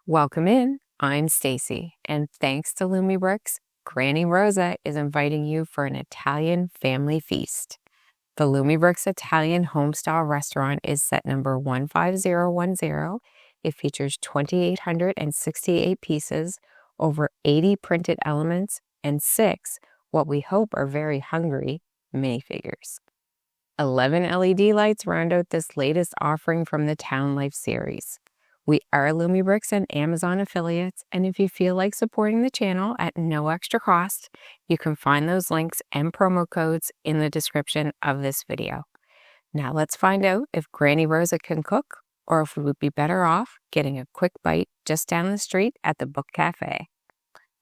Welcome in. I'm Stacy, and thanks to Lumibricks, Granny Rosa is inviting you for an Italian family feast. The Lumibricks Italian Homestyle Restaurant is set number 15010. It features 2,868 pieces, over 80 printed elements, and 6, what we hope are very hungry, minifigures. 11 LED lights round out this latest offering from the Town Life series. We are Lumibricks and Amazon affiliates, and if you feel like supporting the channel at no extra cost, you can find those links and promo codes in the description of this video. Now let's find out if Granny Rosa can cook, or if we would be better off getting a quick bite just down the street at the Book Cafe.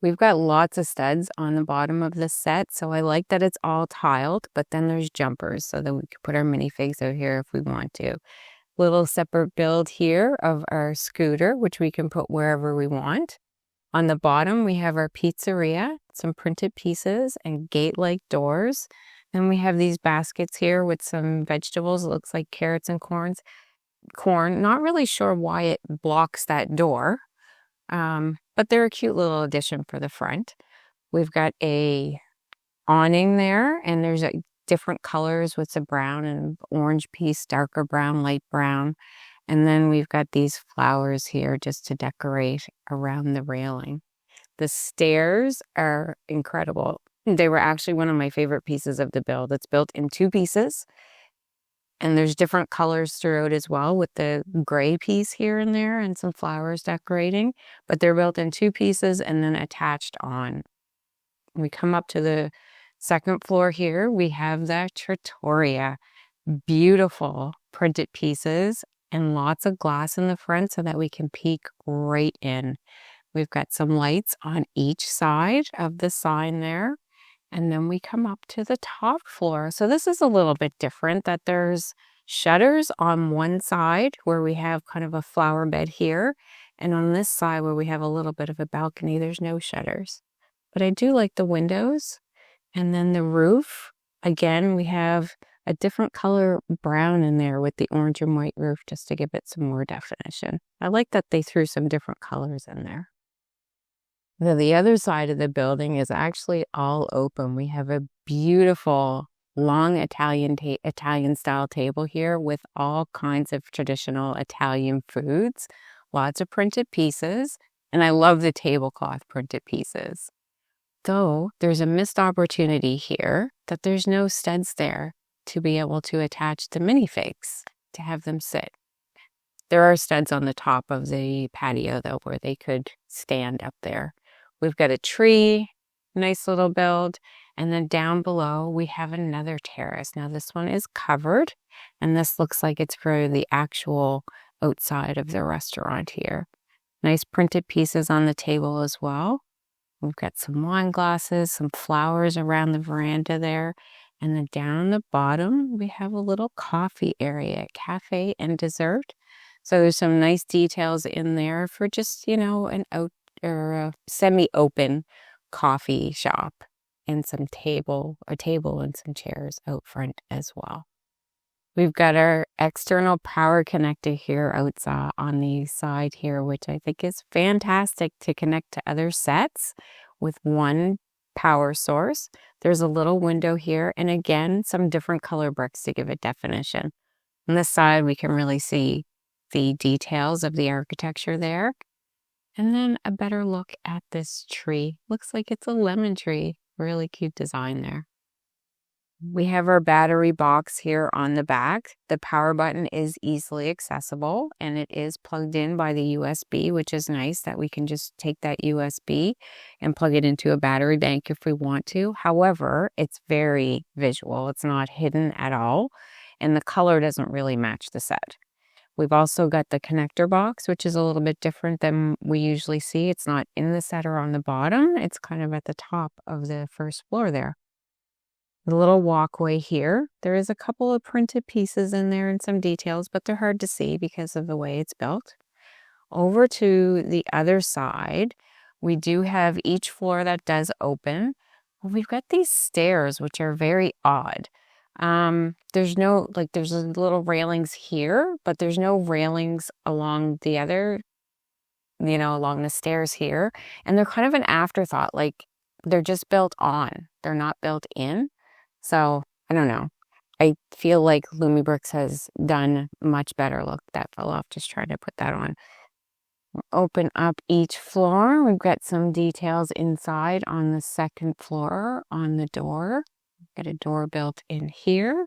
We've got lots of studs on the bottom of this set, so I like that it's all tiled, but then there's jumpers so that we can put our minifigs out here if we want to. Little separate build here of our scooter, which we can put wherever we want. On the bottom, we have our pizzeria, some printed pieces and gate-like doors. Then we have these baskets here with some vegetables. It looks like carrots and corn. Not really sure why it blocks that door. But they're a cute little addition for the front. We've got a awning there, and there's different colors with the brown and orange piece, darker brown, light brown. And then we've got these flowers here just to decorate around the railing. The stairs are incredible. They were actually one of my favorite pieces of the build. It's built in 2 pieces. And there's different colors throughout as well, with the gray piece here and there and some flowers decorating. But they're built in 2 pieces and then attached on. We come up to the second floor here. We have the trattoria. Beautiful printed pieces and lots of glass in the front so that we can peek right in. We've got some lights on each side of the sign there. And then we come up to the top floor. So this is a little bit different, that there's shutters on one side where we have kind of a flower bed here. And on this side where we have a little bit of a balcony, there's no shutters. But I do like the windows. And then the roof, again, we have a different color brown in there with the orange and white roof just to give it some more definition. I like that they threw some different colors in there. Now, the other side of the building is actually all open. We have a beautiful long Italian style table here with all kinds of traditional Italian foods, lots of printed pieces, and I love the tablecloth printed pieces. Though there's a missed opportunity here that there's no studs there to be able to attach the minifigs to have them sit. There are studs on the top of the patio though where they could stand up there. We've got a tree, nice little build, and then down below we have another terrace. Now this one is covered, and this looks like it's for the actual outside of the restaurant here. Nice printed pieces on the table as well. We've got some wine glasses, some flowers around the veranda there, and then down the bottom we have a little coffee area, cafe and dessert. So there's some nice details in there for just, an a semi-open coffee shop, and a table and some chairs out front as well. We've got our external power connector here outside on the side here, which I think is fantastic to connect to other sets with one power source. There's a little window here, and again, some different color bricks to give it definition. On this side, we can really see the details of the architecture there. And then a better look at this tree. Looks like it's a lemon tree. Really cute design there. We have our battery box here on the back. The power button is easily accessible, and it is plugged in by the USB, which is nice that we can just take that USB and plug it into a battery bank if we want to. However, it's very visual. It's not hidden at all, and the color doesn't really match the set. We've also got the connector box, which is a little bit different than we usually see. It's not in the set or on the bottom. It's kind of at the top of the first floor there. The little walkway here. There is a couple of printed pieces in there and some details, but they're hard to see because of the way it's built. Over to the other side, we do have each floor that does open. We've got these stairs, which are very odd. There's little railings here, but there's no railings along the other you know, along the stairs here. And they're kind of an afterthought, like they're just built on. They're not built in. So I don't know. I feel like Lumibricks has done much better. Look, that fell off. Just trying to put that on. Open up each floor. We've got some details inside on the second floor on the door. Got a door built in here.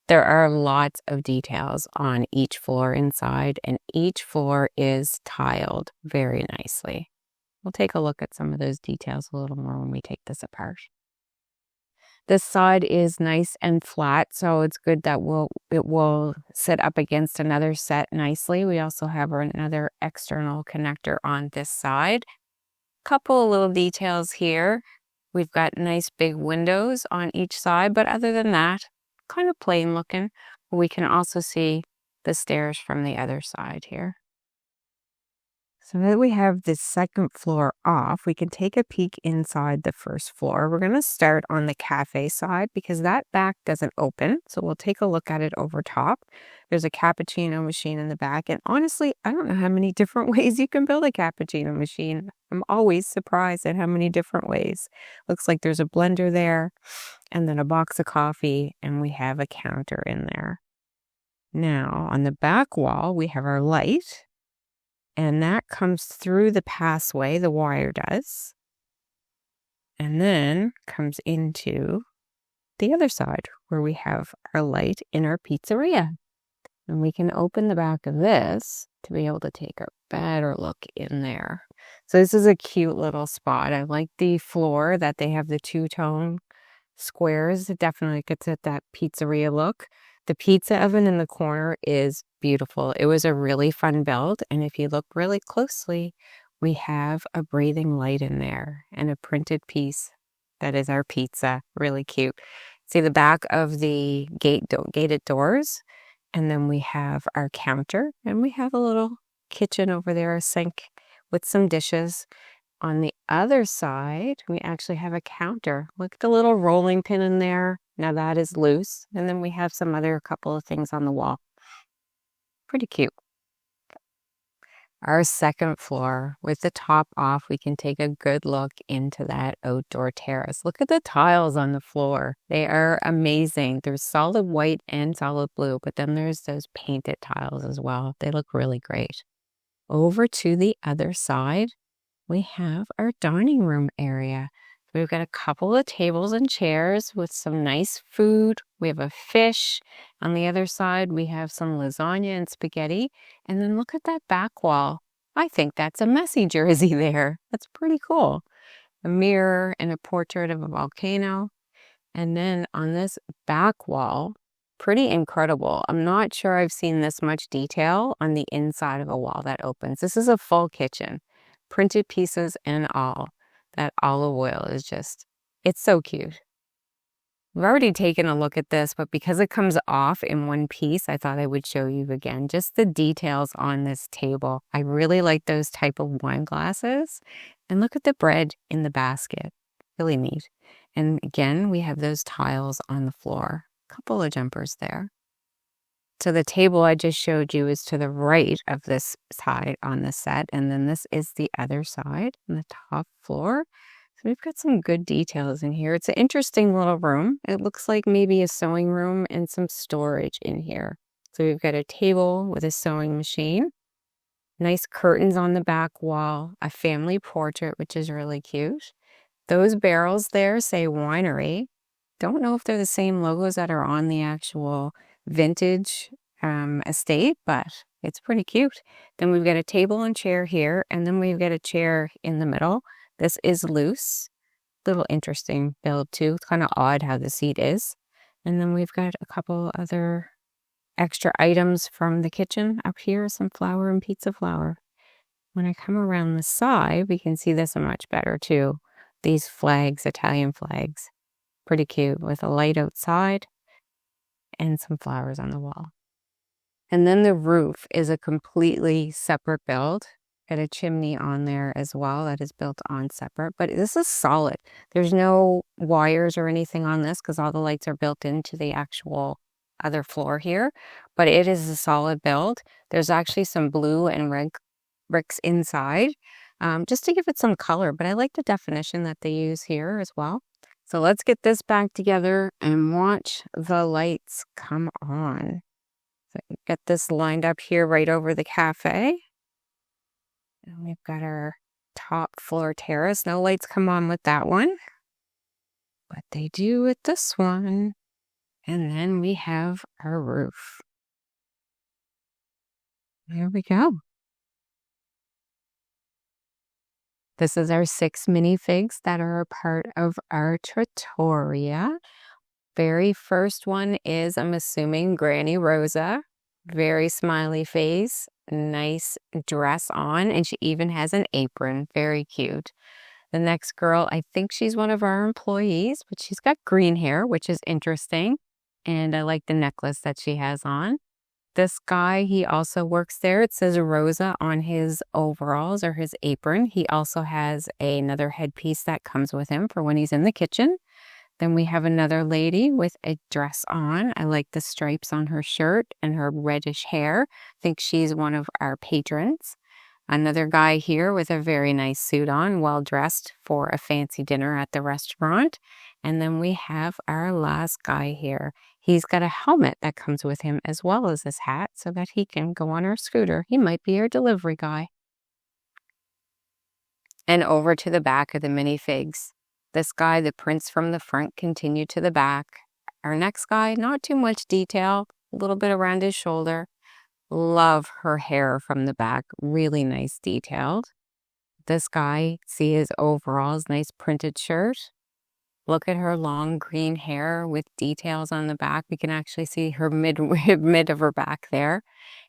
There are lots of details on each floor inside, and each floor is tiled very nicely. We'll take a look at some of those details a little more when we take this apart. This side is nice and flat, so it's good that it will sit up against another set nicely. We also have another external connector on this side. Couple of little details here. We've got nice big windows on each side, but other than that, kind of plain looking. We can also see the stairs from the other side here. So now that we have this second floor off, we can take a peek inside the first floor. We're going to start on the cafe side because that back doesn't open. So we'll take a look at it over top. There's a cappuccino machine in the back. And honestly, I don't know how many different ways you can build a cappuccino machine. I'm always surprised at how many different ways. Looks like there's a blender there and then a box of coffee, and we have a counter in there. Now on the back wall, we have our light. And that comes through the passway, the wire does, and then comes into the other side where we have our light in our pizzeria. And we can open the back of this to be able to take a better look in there. So this is a cute little spot. I like the floor that they have the two-tone squares. It definitely gets at that pizzeria look. The pizza oven in the corner is beautiful. It was a really fun build, and if you look really closely, we have a breathing light in there and a printed piece that is our pizza. Really cute. See the back of the gated doors, and then we have our counter, and we have a little kitchen over there, a sink with some dishes. On the other side, we actually have a counter. Look at the little rolling pin in there. Now that is loose. And then we have some other couple of things on the wall. Pretty cute. Our second floor, with the top off, we can take a good look into that outdoor terrace. Look at the tiles on the floor. They are amazing. There's solid white and solid blue, but then there's those painted tiles as well. They look really great. Over to the other side, we have our dining room area. We've got a couple of tables and chairs with some nice food. We have a fish. On the other side, we have some lasagna and spaghetti. And then look at that back wall. I think that's a Messi jersey there. That's pretty cool. A mirror and a portrait of a volcano. And then on this back wall, pretty incredible. I'm not sure I've seen this much detail on the inside of a wall that opens. This is a full kitchen, printed pieces and all. That olive oil is just, it's so cute. We've already taken a look at this, but because it comes off in one piece, I thought I would show you again just the details on this table. I really like those type of wine glasses. And look at the bread in the basket. Really neat. And again, we have those tiles on the floor. A couple of jumpers there. So the table I just showed you is to the right of this side on the set, and then this is the other side on the top floor. So we've got some good details in here. It's an interesting little room. It looks like maybe a sewing room and some storage in here. So we've got a table with a sewing machine, nice curtains on the back wall, a family portrait, which is really cute. Those barrels there say winery. Don't know if they're the same logos that are on the actual vintage estate, but it's pretty cute. Then we've got a table and chair here, and then we've got a chair in the middle. This is loose. Little interesting build too. It's kind of odd how the seat is. And then we've got a couple other extra items from the kitchen up here, some flour and pizza flour. When I come around the side, we can see this much better too. These flags, Italian flags. Pretty cute with a light outside and some flowers on the wall. And then the roof is a completely separate build. Got a chimney on there as well that is built on separate, but this is solid. There's no wires or anything on this because all the lights are built into the actual other floor here, but it is a solid build. There's actually some blue and red bricks inside, just to give it some color. But I like the definition that they use here as well. So let's get this back together and watch the lights come on. So get this lined up here right over the cafe. And we've got our top floor terrace. No lights come on with that one, but they do with this one. And then we have our roof. There we go. This is our 6 minifigs that are a part of our trattoria. Very first one is, I'm assuming, Granny Rosa. Very smiley face, nice dress on, and she even has an apron. Very cute. The next girl, I think she's one of our employees, but she's got green hair, which is interesting. And I like the necklace that she has on. This guy, he also works there. It says Rosa on his overalls or his apron. He also has another headpiece that comes with him for when he's in the kitchen. Then we have another lady with a dress on. I like the stripes on her shirt and her reddish hair. I think she's one of our patrons. Another guy here with a very nice suit on, well dressed for a fancy dinner at the restaurant. And then we have our last guy here. He's got a helmet that comes with him as well as his hat so that he can go on our scooter. He might be our delivery guy. And over to the back of the minifigs. This guy, the prints from the front, continue to the back. Our next guy, not too much detail, a little bit around his shoulder. Love her hair from the back, really nice detailed. This guy, see his overalls, nice printed shirt. Look at her long green hair with details on the back. We can actually see her mid of her back there.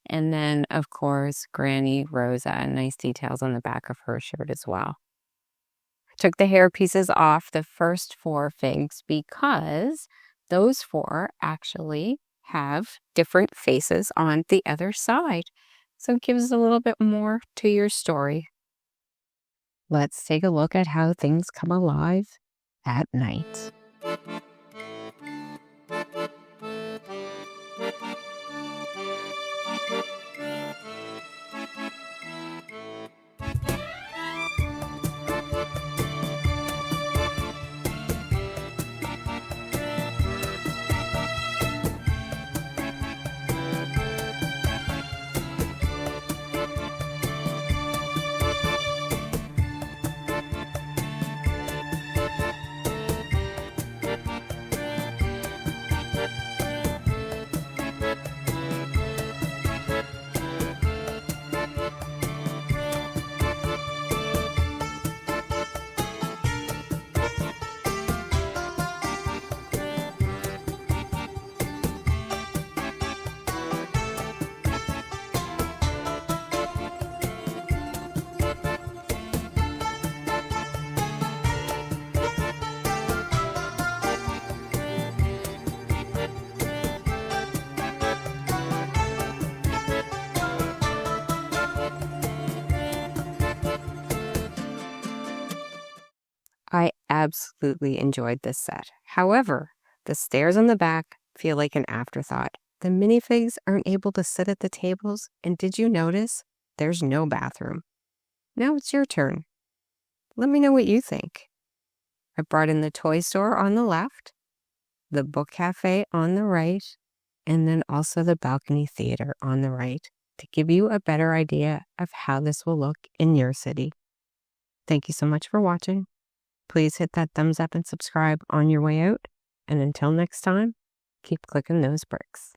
And then, of course, Granny Rosa, nice details on the back of her shirt as well. Took the hair pieces off the first 4 figs because those 4 actually have different faces on the other side. So it gives a little bit more to your story. Let's take a look at how things come alive at night. I absolutely enjoyed this set. However, the stairs on the back feel like an afterthought. The minifigs aren't able to sit at the tables, and did you notice there's no bathroom? Now it's your turn. Let me know what you think. I brought in the toy store on the left, the book cafe on the right, and then also the balcony theater on the right to give you a better idea of how this will look in your city. Thank you so much for watching. Please hit that thumbs up and subscribe on your way out. And until next time, keep clicking those bricks.